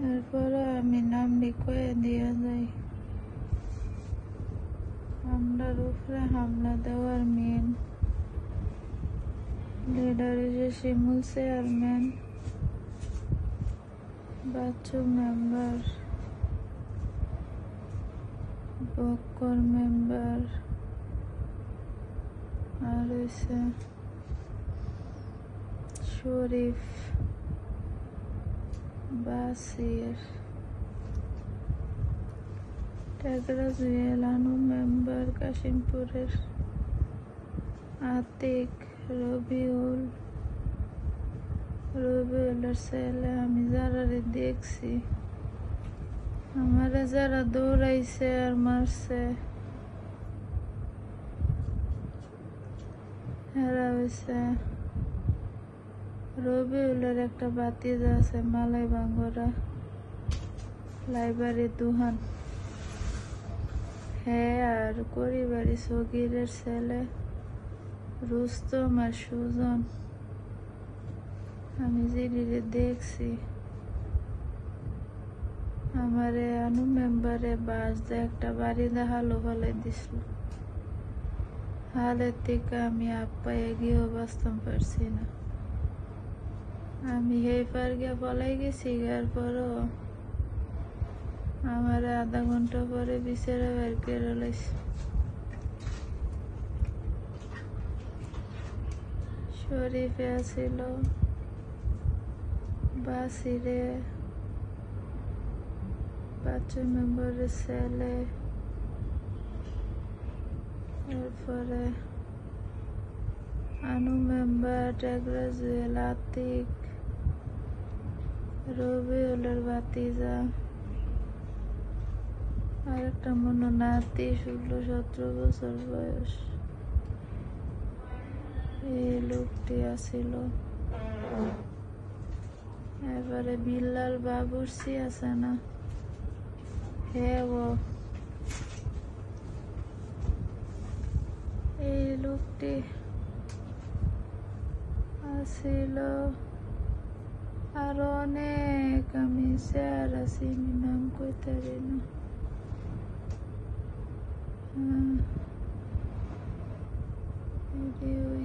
এরপরে আমি নাম লিখে দিয়ে যাই। হামলার উপরে হামলা দেওয়ার মেন লিডার হচ্ছে Shimul chairman, Bachchu member, Bakkar member, আর হচ্ছে শরীফ, বাসির, টেকরা জুয়েলানু মেম্বার কাশিমপুরের, আতিক, রবিউলের ছেলে। আমি যারা দেখছি, আমারে যারা দৌড়াইছে আর মারছে এরা হয়েছে রবিউলের একটা বাতিজা আছে মালাই বাঙ্গরা, লাইব্রেরি দুহান, হ্যাঁ, আর করিবাড়ি সগিরের ছেলে রুস্তম আর সুজন। আমি জিডিরে দেখছি, আমারে আনু মেম্বারে বাস দিয়ে একটা বাড়ি হালো ফলাই দিছিল। হালের থেকে আমি আপা এগিয়েও বাঁচতাম পারছি না। আমি হে পার গিয়া পলাই গেছি, গার পরও আমার আধা ঘন্টা পরে বিচারে বের করে লাইছে। শরীফে আছিল, বাসিরে, বাচ্চু মেম্বারের ছেলে, এরপরে আনু মেম্বার, টেকরা জুয়েল, আতিক, রবিউলের বাতিজা, আর একটা মনে নাতি 16-17 বছর বয়স। এই লোকটি আছিল। এবারে বিল্লাল বাবুর্চি আছে না, হ্যাঁ, এই লোকটি আছিল। আরো অনেক আমি স্যার আছি, নাম কইতে পারি না। ওই